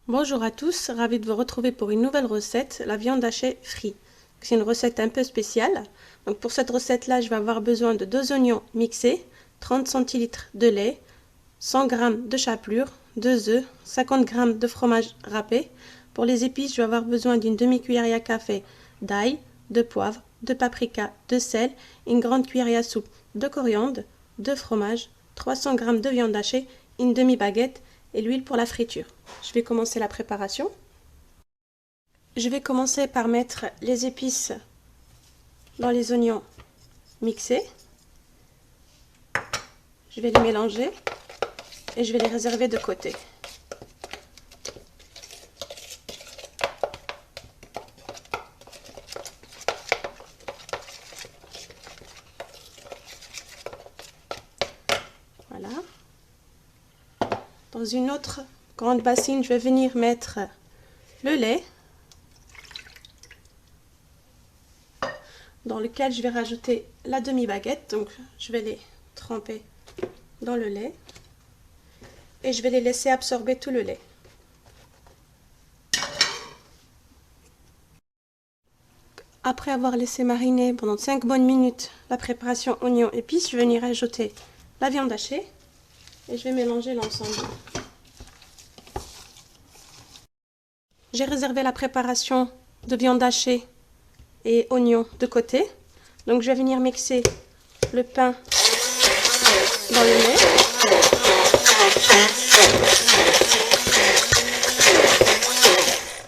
Bonjour à tous, ravi de vous retrouver pour une nouvelle recette, la viande hachée frite. C'est une recette un peu spéciale. Donc pour cette recette-là, je vais avoir besoin de 2 oignons mixés, 30 centilitres de lait, 100 g de chapelure, 2 œufs, 50 g de fromage râpé. Pour les épices, je vais avoir besoin d'une demi-cuillère à café d'ail, de poivre, de paprika, de sel, une grande cuillère à soupe de coriandre, de fromage, 300 g de viande hachée, une demi-baguette et l'huile pour la friture. Je vais commencer la préparation. Je vais commencer par mettre les épices dans les oignons mixés. Je vais les mélanger et je vais les réserver de côté. Voilà. Dans une autre grande bassine, je vais venir mettre le lait, dans lequel je vais rajouter la demi-baguette. Donc je vais les tremper dans le lait et je vais les laisser absorber tout le lait. Après avoir laissé mariner pendant 5 bonnes minutes la préparation oignons épices, je vais venir ajouter la viande hachée et je vais mélanger l'ensemble. J'ai réservé la préparation de viande hachée et oignons de côté. Donc je vais venir mixer le pain dans le lait.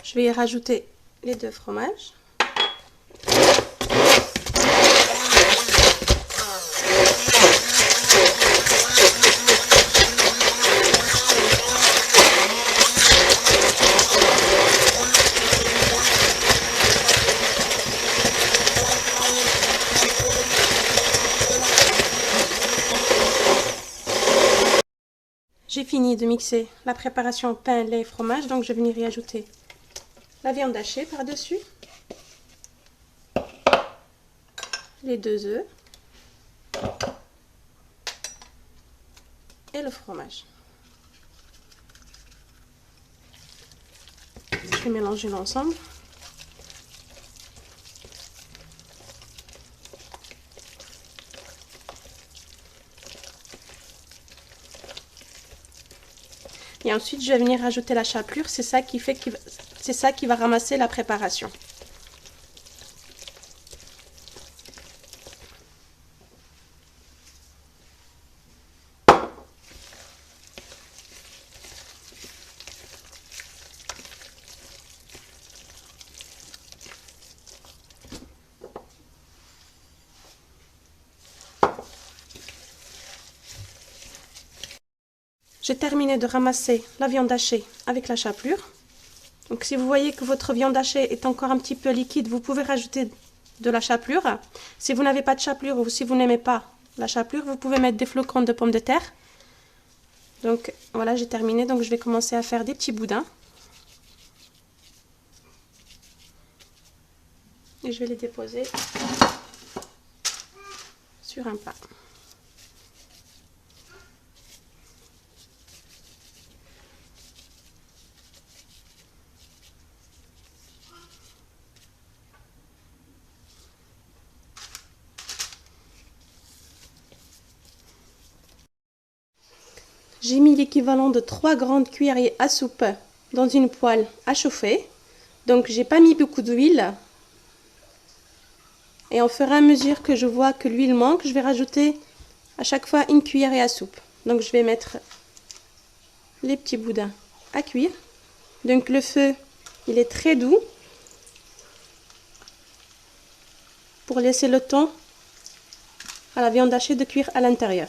Je vais y rajouter les 2 fromages. J'ai fini de mixer la préparation pain, lait, fromage, donc je vais venir y ajouter la viande hachée par-dessus, les 2 œufs et le fromage. Je vais mélanger l'ensemble. Et ensuite, je vais venir rajouter la chapelure. C'est ça qui va ramasser la préparation. J'ai terminé de ramasser la viande hachée avec la chapelure. Donc si vous voyez que votre viande hachée est encore un petit peu liquide, vous pouvez rajouter de la chapelure. Si vous n'avez pas de chapelure ou si vous n'aimez pas la chapelure, vous pouvez mettre des flocons de pommes de terre. Donc voilà, j'ai terminé. Donc je vais commencer à faire des petits boudins. Et je vais les déposer sur un plat. J'ai mis l'équivalent de 3 grandes cuillerées à soupe dans une poêle à chauffer. Donc j'ai pas mis beaucoup d'huile. Et au fur et à mesure que je vois que l'huile manque, je vais rajouter à chaque fois une cuillerée à soupe. Donc je vais mettre les petits boudins à cuire. Donc le feu, il est très doux pour laisser le temps à la viande hachée de cuire à l'intérieur.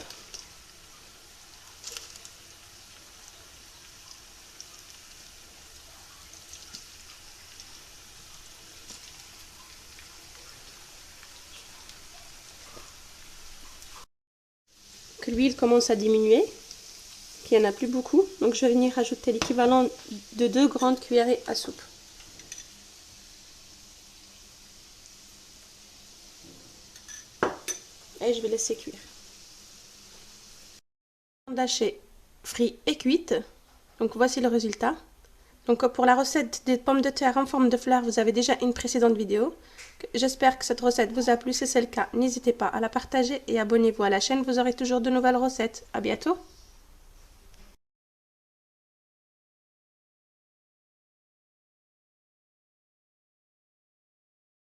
Que l'huile commence à diminuer, qu'il n'y en a plus beaucoup, donc je vais venir rajouter l'équivalent de 2 grandes cuillerées à soupe. Et je vais laisser cuire. La viande hachée frite et cuite, donc voici le résultat. Donc pour la recette des pommes de terre en forme de fleurs, vous avez déjà une précédente vidéo. J'espère que cette recette vous a plu. Si c'est le cas, n'hésitez pas à la partager et abonnez-vous à la chaîne. Vous aurez toujours de nouvelles recettes. À bientôt!